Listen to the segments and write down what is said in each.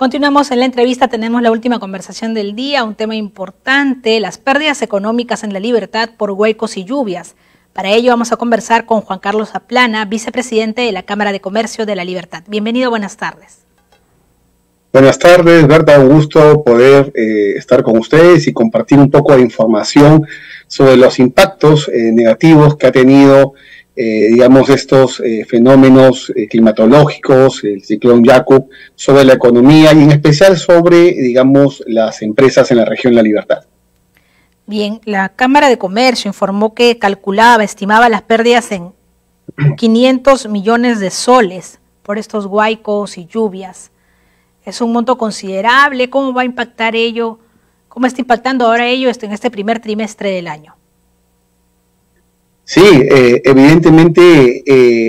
Continuamos en la entrevista, tenemos la última conversación del día, un tema importante, las pérdidas económicas en la libertad por huaicos y lluvias. Para ello vamos a conversar con Juan Carlos Aplana, vicepresidente de la Cámara de Comercio de la Libertad. Bienvenido, buenas tardes. Buenas tardes, Berta, un gusto poder estar con ustedes y compartir un poco de información sobre los impactos negativos que ha tenido digamos, estos fenómenos climatológicos, el ciclón Yaku, sobre la economía y en especial sobre, digamos, las empresas en la región La Libertad. Bien, la Cámara de Comercio informó que estimaba las pérdidas en 500 millones de soles por estos huaicos y lluvias. Es un monto considerable. ¿Cómo va a impactar ello? ¿Cómo está impactando ahora ello en este primer trimestre del año? Sí, evidentemente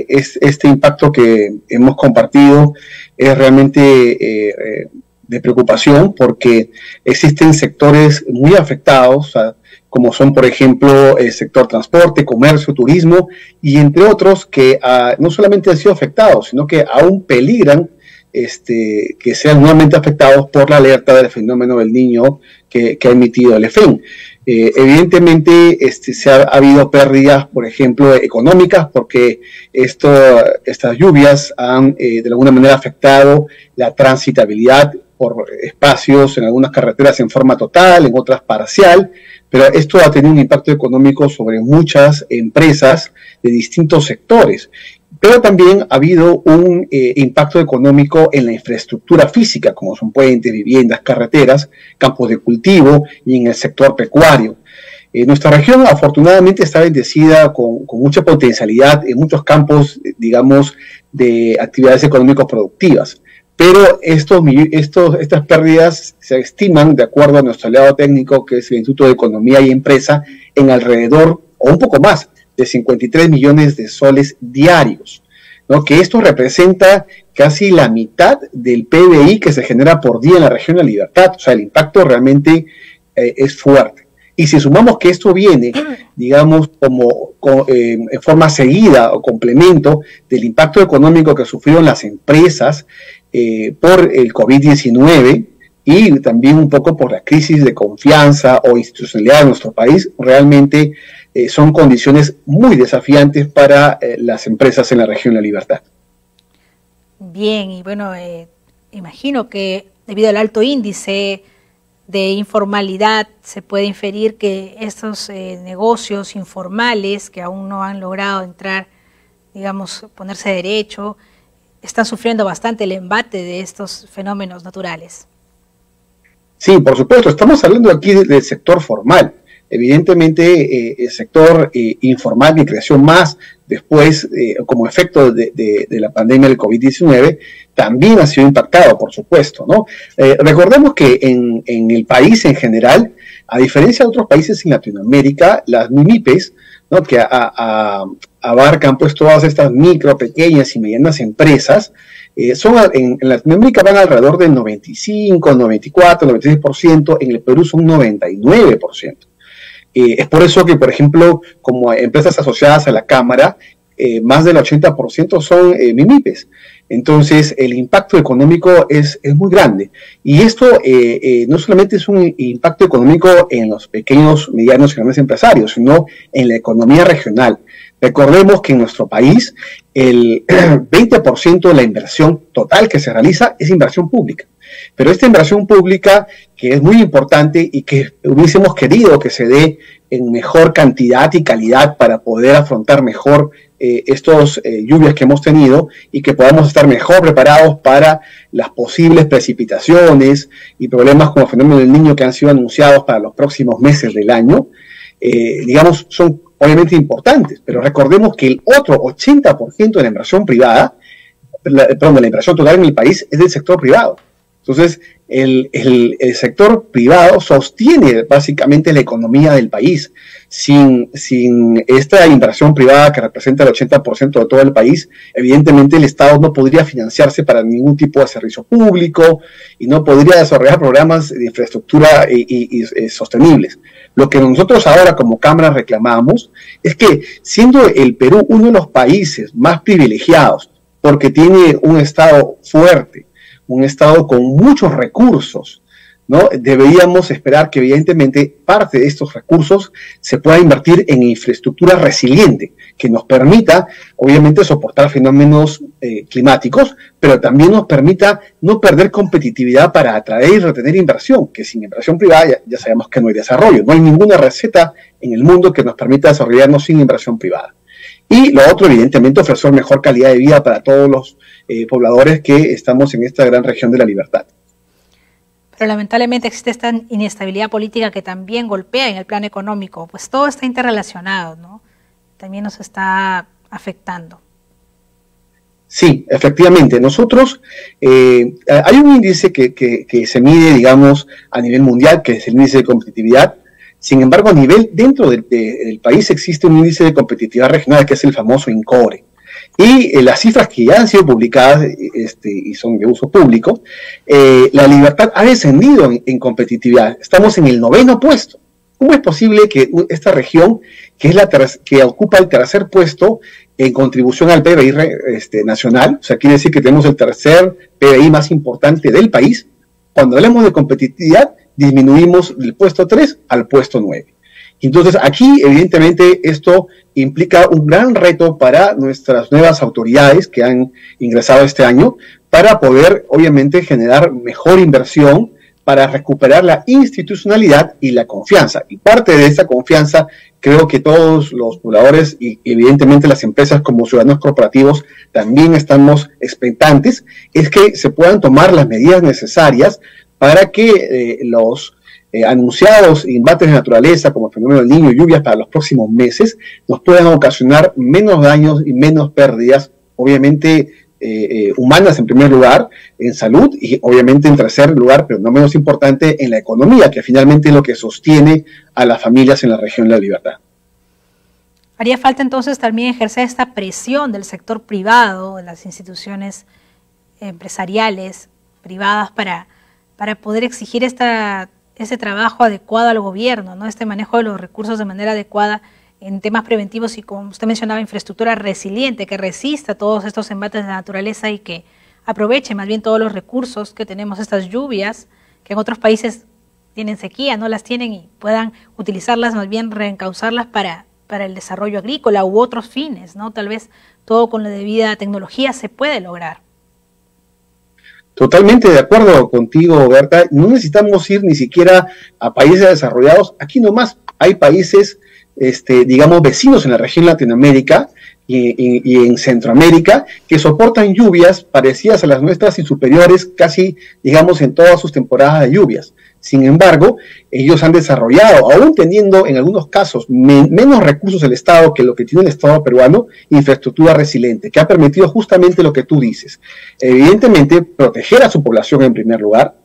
este impacto que hemos compartido es realmente de preocupación porque existen sectores muy afectados, como son, por ejemplo, el sector transporte, comercio, turismo y entre otros que no solamente han sido afectados, sino que aún peligran que sean nuevamente afectados por la alerta del fenómeno del Niño que ha emitido el EFEN. Evidentemente ha habido pérdidas, por ejemplo, económicas, porque estas lluvias han de alguna manera afectado la transitabilidad por espacios en algunas carreteras en forma total, en otras parcial, pero esto ha tenido un impacto económico sobre muchas empresas de distintos sectores. Pero también ha habido un impacto económico en la infraestructura física, como son puentes, viviendas, carreteras, campos de cultivo y en el sector pecuario. Nuestra región afortunadamente está bendecida con mucha potencialidad en muchos campos, digamos, de actividades económicas productivas. Pero estas pérdidas se estiman, de acuerdo a nuestro aliado técnico, que es el Instituto de Economía y Empresa, en alrededor o un poco más de 53 millones de soles diarios, ¿no? Que esto representa casi la mitad del PBI que se genera por día en la región de La Libertad. O sea, el impacto realmente es fuerte. Y si sumamos que esto viene, digamos, en forma seguida o complemento del impacto económico que sufrieron las empresas por el COVID-19 y también un poco por la crisis de confianza o institucionalidad de nuestro país, realmente son condiciones muy desafiantes para las empresas en la región La Libertad. Bien, y bueno, imagino que debido al alto índice de informalidad se puede inferir que estos negocios informales que aún no han logrado entrar, digamos, ponerse derecho, están sufriendo bastante el embate de estos fenómenos naturales. Sí, por supuesto, estamos hablando aquí del sector formal. Evidentemente, el sector informal que creció más después, como efecto de la pandemia del COVID-19, también ha sido impactado, por supuesto, ¿no? Recordemos que en el país en general, a diferencia de otros países en Latinoamérica, las MIMIPES, ¿no?, que abarcan pues todas estas micro, pequeñas y medianas empresas, en Latinoamérica van alrededor del 95, 94, 96%, en el Perú son 99%. Es por eso que, por ejemplo, como empresas asociadas a la Cámara, más del 80% son MIMIPES. Entonces, el impacto económico es muy grande. Y esto no solamente es un impacto económico en los pequeños, medianos y grandes empresarios, sino en la economía regional. Recordemos que en nuestro país el 20% de la inversión total que se realiza es inversión pública. Pero esta inversión pública, que es muy importante y que hubiésemos querido que se dé en mejor cantidad y calidad para poder afrontar mejor estos lluvias que hemos tenido y que podamos estar mejor preparados para las posibles precipitaciones y problemas como el fenómeno del Niño que han sido anunciados para los próximos meses del año, digamos, son obviamente importantes, pero recordemos que el otro 80% de la inversión privada, de la inversión total en el país es del sector privado. Entonces, el sector privado sostiene básicamente la economía del país. Sin esta inversión privada que representa el 80% de todo el país, evidentemente el Estado no podría financiarse para ningún tipo de servicio público y no podría desarrollar programas de infraestructura y sostenibles. Lo que nosotros ahora como Cámara reclamamos es que, siendo el Perú uno de los países más privilegiados, porque tiene un Estado fuerte, un Estado con muchos recursos, ¿no? Deberíamos esperar que evidentemente parte de estos recursos se pueda invertir en infraestructura resiliente, que nos permita obviamente soportar fenómenos climáticos, pero también nos permita no perder competitividad para atraer y retener inversión, que sin inversión privada ya sabemos que no hay desarrollo, no hay ninguna receta en el mundo que nos permita desarrollarnos sin inversión privada. Y lo otro, evidentemente, ofrecer mejor calidad de vida para todos los pobladores que estamos en esta gran región de la libertad. Pero lamentablemente existe esta inestabilidad política que también golpea en el plano económico, pues todo está interrelacionado, ¿no? También nos está afectando. Sí, efectivamente. Nosotros, hay un índice que se mide, digamos, a nivel mundial, que es el índice de competitividad. Sin embargo, a nivel dentro del país existe un índice de competitividad regional, que es el famoso INCORE. Y las cifras que ya han sido publicadas y son de uso público, la libertad ha descendido en competitividad. Estamos en el 9º puesto. ¿Cómo es posible que esta región, que ocupa el 3er puesto en contribución al PBI nacional, o sea, quiere decir que tenemos el 3er PBI más importante del país, cuando hablamos de competitividad, disminuimos del puesto 3 al puesto 9? Entonces, aquí, evidentemente, esto implica un gran reto para nuestras nuevas autoridades que han ingresado este año, para poder, obviamente, generar mejor inversión, para recuperar la institucionalidad y la confianza. Y parte de esa confianza, creo que todos los pobladores y evidentemente las empresas como ciudadanos corporativos también estamos expectantes, es que se puedan tomar las medidas necesarias para que los anunciados embates de naturaleza como el fenómeno del Niño y lluvias para los próximos meses nos puedan ocasionar menos daños y menos pérdidas, obviamente humanas en primer lugar, en salud y obviamente en tercer lugar, pero no menos importante, en la economía, que finalmente es lo que sostiene a las familias en la región de la libertad. Haría falta entonces también ejercer esta presión del sector privado, de las instituciones empresariales privadas para poder exigir ese trabajo adecuado al gobierno, ¿no? Este manejo de los recursos de manera adecuada en temas preventivos y, como usted mencionaba, infraestructura resiliente que resista todos estos embates de la naturaleza y que aproveche más bien todos los recursos que tenemos, estas lluvias que en otros países tienen sequía, no las tienen, y puedan utilizarlas, más bien reencauzarlas para el desarrollo agrícola u otros fines, ¿no? Tal vez todo con la debida tecnología se puede lograr. Totalmente de acuerdo contigo, Berta. No necesitamos ir ni siquiera a países desarrollados. Aquí nomás hay países, digamos, vecinos en la región Latinoamérica y en Centroamérica, que soportan lluvias parecidas a las nuestras y superiores casi, digamos, en todas sus temporadas de lluvias. Sin embargo, ellos han desarrollado, aún teniendo en algunos casos menos recursos del Estado que lo que tiene el Estado peruano, infraestructura resiliente, que ha permitido justamente lo que tú dices. Evidentemente, proteger a su población en primer lugar.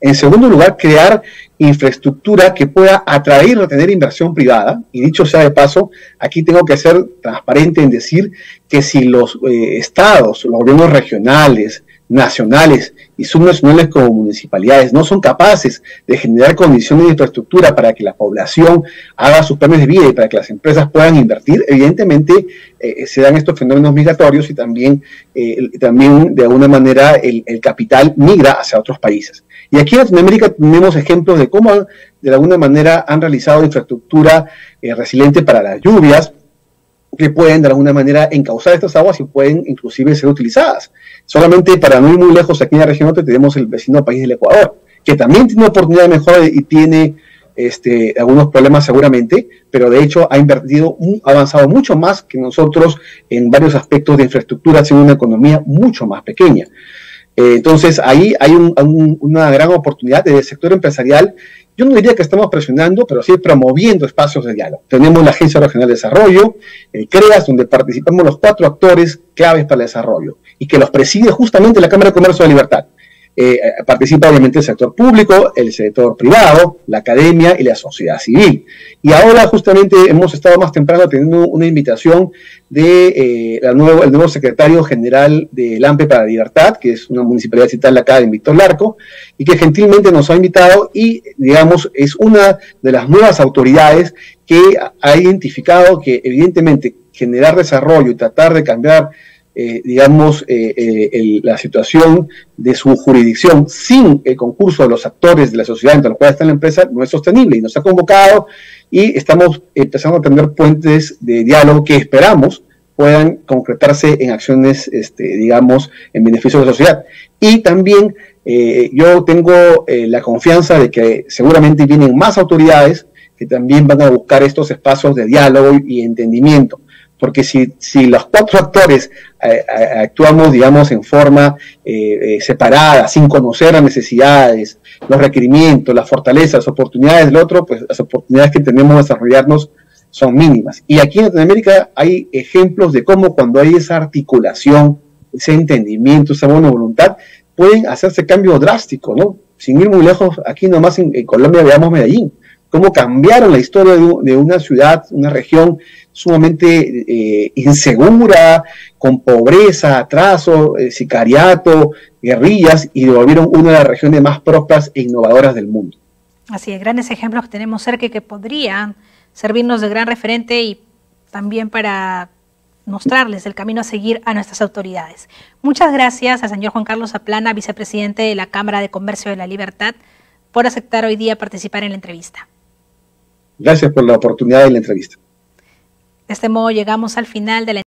En segundo lugar, crear infraestructura que pueda atraer y retener inversión privada. Y dicho sea de paso, aquí tengo que ser transparente en decir que si los estados, los gobiernos regionales, nacionales y subnacionales como municipalidades no son capaces de generar condiciones de infraestructura para que la población haga sus planes de vida y para que las empresas puedan invertir, evidentemente se dan estos fenómenos migratorios y también de alguna manera el capital migra hacia otros países. Y aquí en Latinoamérica tenemos ejemplos de cómo de alguna manera han realizado infraestructura resiliente para las lluvias, que pueden de alguna manera encauzar estas aguas y pueden inclusive ser utilizadas. Solamente para no ir muy lejos, aquí en la región norte tenemos el vecino país del Ecuador, que también tiene oportunidad de mejora y tiene algunos problemas seguramente, pero de hecho ha avanzado mucho más que nosotros en varios aspectos de infraestructura, siendo una economía mucho más pequeña. Entonces ahí hay una gran oportunidad desde el sector empresarial. Yo no diría que estamos presionando, pero sí promoviendo espacios de diálogo. Tenemos la Agencia Regional de Desarrollo, el CREAS, donde participamos los 4 actores claves para el desarrollo, y que los preside justamente la Cámara de Comercio de Libertad. Participa obviamente el sector público, el sector privado, la academia y la sociedad civil. Y ahora justamente hemos estado más temprano teniendo una invitación de el nuevo secretario general del AMPE para la Libertad, que es una municipalidad citada acá en Víctor Larco, y que gentilmente nos ha invitado y, digamos, es una de las nuevas autoridades que ha identificado que evidentemente generar desarrollo y tratar de cambiar digamos, la situación de su jurisdicción sin el concurso de los actores de la sociedad entre los cuales está la empresa no es sostenible, y nos ha convocado y estamos empezando a tener puentes de diálogo que esperamos puedan concretarse en acciones, digamos, en beneficio de la sociedad. Y también yo tengo la confianza de que seguramente vienen más autoridades que también van a buscar estos espacios de diálogo y entendimiento, porque si los cuatro actores actuamos, digamos, en forma separada, sin conocer las necesidades, los requerimientos, las fortalezas, las oportunidades del otro, pues las oportunidades que tenemos de desarrollarnos son mínimas. Y aquí en Latinoamérica hay ejemplos de cómo cuando hay esa articulación, ese entendimiento, esa buena voluntad, pueden hacerse cambios drásticos, ¿no? Sin ir muy lejos, aquí nomás en Colombia veamos Medellín, cómo cambiaron la historia de una ciudad, una región sumamente insegura, con pobreza, atraso, sicariato, guerrillas, y lo volvieron una de las regiones más prósperas e innovadoras del mundo. Así es, grandes ejemplos que tenemos cerca y que podrían servirnos de gran referente y también para mostrarles el camino a seguir a nuestras autoridades. Muchas gracias al señor Juan Carlos Zaplana, vicepresidente de la Cámara de Comercio de la Libertad, por aceptar hoy día participar en la entrevista. Gracias por la oportunidad de la entrevista. De este modo llegamos al final de la